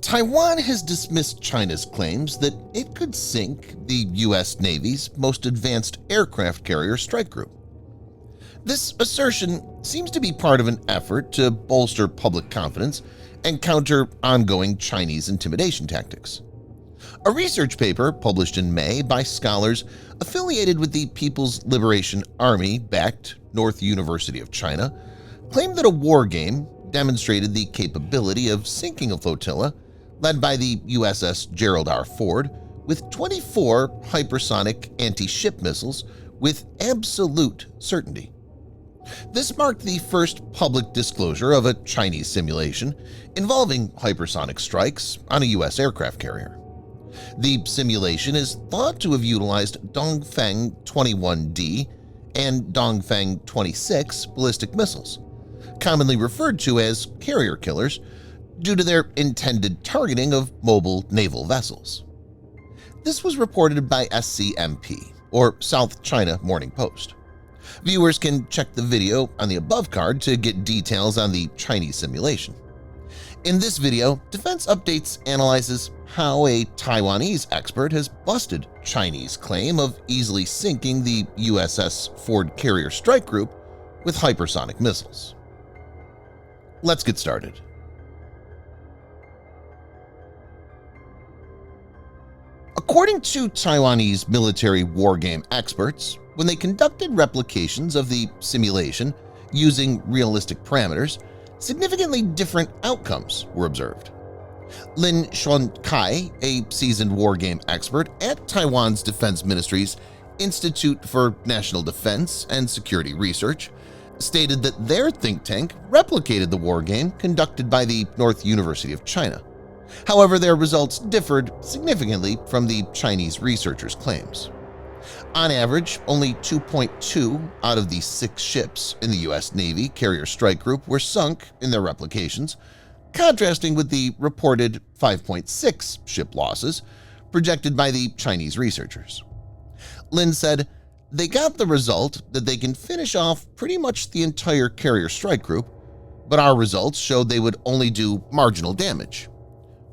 Taiwan has dismissed China's claims that it could sink the U.S. Navy's most advanced aircraft carrier strike group. This assertion seems to be part of an effort to bolster public confidence and counter ongoing Chinese intimidation tactics. A research paper published in May by scholars affiliated with the People's Liberation Army-backed North University of China claimed that a war game demonstrated the capability of sinking a flotilla led by the USS Gerald R Ford with 24 hypersonic anti-ship missiles with absolute certainty. This marked the first public disclosure of a Chinese simulation involving hypersonic strikes on a U.S. aircraft carrier. The simulation is thought to have utilized Dongfeng-21D and Dongfeng-26 ballistic missiles, commonly referred to as carrier killers, due to their intended targeting of mobile naval vessels. This was reported by SCMP, or South China Morning Post. Viewers can check the video on the above card to get details on the Chinese simulation. In this video, Defense Updates analyzes how a Taiwanese expert has busted Chinese claim of easily sinking the USS Ford Carrier strike group with hypersonic missiles. Let's get started. According to Taiwanese military wargame experts, when they conducted replications of the simulation using realistic parameters, significantly different outcomes were observed. Lin Xuankai, a seasoned wargame expert at Taiwan's Defense Ministry's Institute for National Defense and Security Research, stated that their think tank replicated the wargame conducted by the North University of China. However, their results differed significantly from the Chinese researchers' claims. On average, only 2.2 out of the 6 ships in the U.S. Navy carrier strike group were sunk in their replications, contrasting with the reported 5.6 ship losses projected by the Chinese researchers. Lin said, "They got the result that they can finish off pretty much the entire carrier strike group, but our results showed they would only do marginal damage.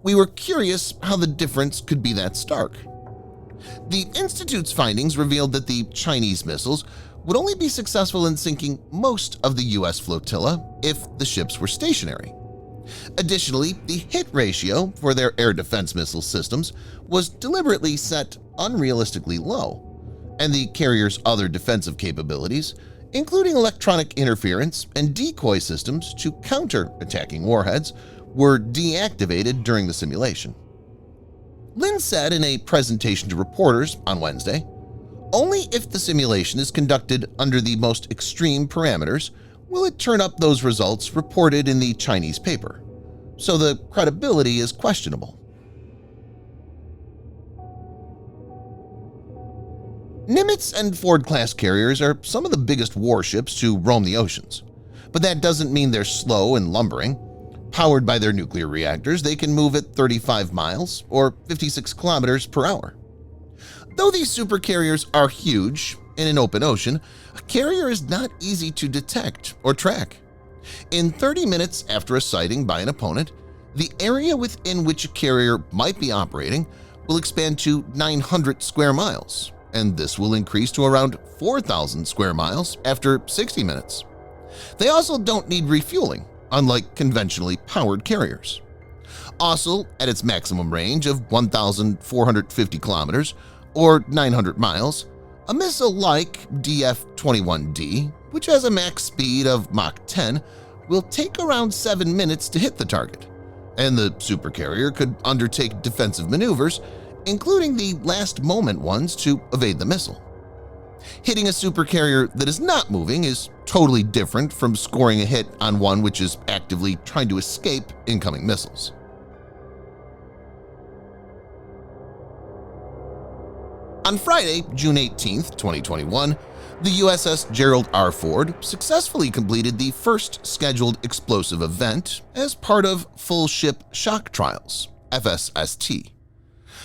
We were curious how the difference could be that stark." The Institute's findings revealed that the Chinese missiles would only be successful in sinking most of the U.S. flotilla if the ships were stationary. Additionally, the hit ratio for their air defense missile systems was deliberately set unrealistically low, and the carrier's other defensive capabilities, including electronic interference and decoy systems to counter attacking warheads, were deactivated during the simulation. Lin said in a presentation to reporters on Wednesday, "Only if the simulation is conducted under the most extreme parameters will it turn up those results reported in the Chinese paper, so the credibility is questionable." Nimitz and Ford-class carriers are some of the biggest warships to roam the oceans, but that doesn't mean they're slow and lumbering. Powered by their nuclear reactors, they can move at 35 miles or 56 kilometers per hour. Though these supercarriers are huge in an open ocean, a carrier is not easy to detect or track. In 30 minutes after a sighting by an opponent, the area within which a carrier might be operating will expand to 900 square miles, and this will increase to around 4,000 square miles after 60 minutes. They also don't need refueling, unlike conventionally powered carriers. Also, at its maximum range of 1,450 kilometers or 900 miles, a missile like DF-21D, which has a max speed of Mach 10, will take around 7 minutes to hit the target, and the supercarrier could undertake defensive maneuvers, including the last-moment ones to evade the missile. Hitting a supercarrier that is not moving is totally different from scoring a hit on one which is actively trying to escape incoming missiles. On Friday, June 18, 2021, the USS Gerald R Ford successfully completed the first scheduled explosive event as part of Full Ship Shock Trials, FSST.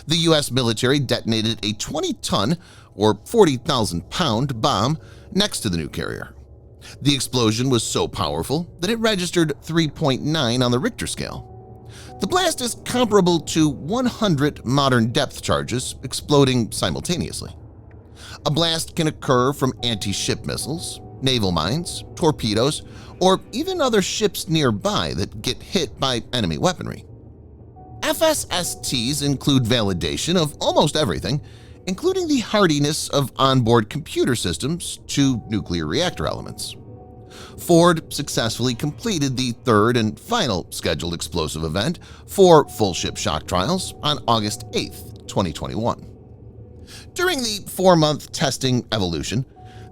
The U.S. military detonated a 20-ton or 40,000-pound bomb next to the new carrier. The explosion was so powerful that it registered 3.9 on the Richter scale. The blast is comparable to 100 modern depth charges exploding simultaneously. A blast can occur from anti-ship missiles, naval mines, torpedoes, or even other ships nearby that get hit by enemy weaponry. FSSTs include validation of almost everything, including the hardiness of onboard computer systems to nuclear reactor elements. Ford successfully completed the third and final scheduled explosive event for full ship shock trials on August 8, 2021. During the 4-month testing evolution,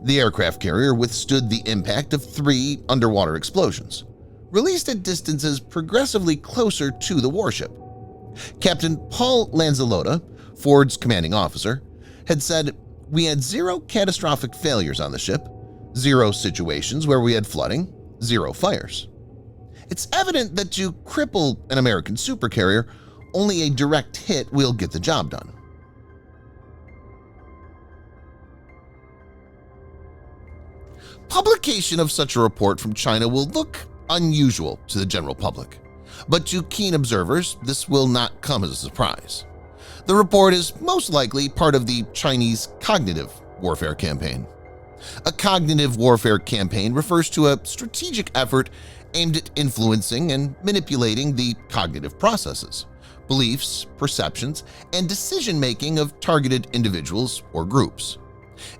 the aircraft carrier withstood the impact of 3 underwater explosions, released at distances progressively closer to the warship. Captain Paul Lanzalota, Ford's commanding officer, had said, "We had 0 catastrophic failures on the ship, 0 situations where we had flooding, 0 fires." It's evident that to cripple an American supercarrier, only a direct hit will get the job done. Publication of such a report from China will look unusual to the general public, but to keen observers, this will not come as a surprise. The report is most likely part of the Chinese cognitive warfare campaign. A cognitive warfare campaign refers to a strategic effort aimed at influencing and manipulating the cognitive processes, beliefs, perceptions, and decision-making of targeted individuals or groups.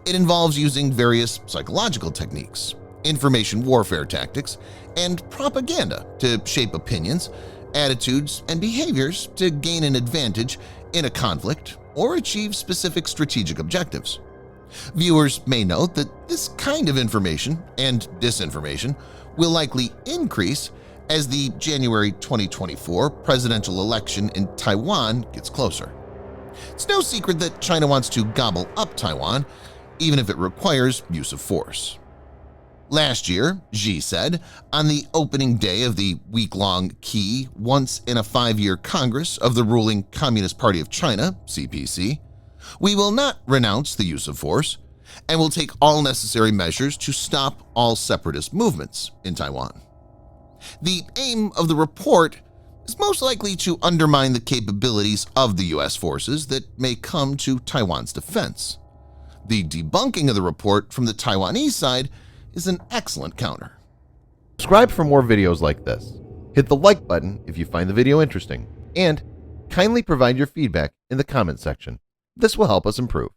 It involves using various psychological techniques, information warfare tactics, and propaganda to shape opinions, attitudes, and behaviors to gain an advantage in a conflict or achieve specific strategic objectives. Viewers may note that this kind of information and disinformation will likely increase as the January 2024 presidential election in Taiwan gets closer. It's no secret that China wants to gobble up Taiwan, even if it requires use of force. Last year, Xi said, on the opening day of the week-long key once-in-a-5-year Congress of the ruling Communist Party of China, CPC, "We will not renounce the use of force and will take all necessary measures to stop all separatist movements in Taiwan." The aim of the report is most likely to undermine the capabilities of the U.S. forces that may come to Taiwan's defense. The debunking of the report from the Taiwanese side is an excellent counter. Subscribe for more videos like this. Hit the like button if you find the video interesting, and kindly provide your feedback in the comment section. This will help us improve.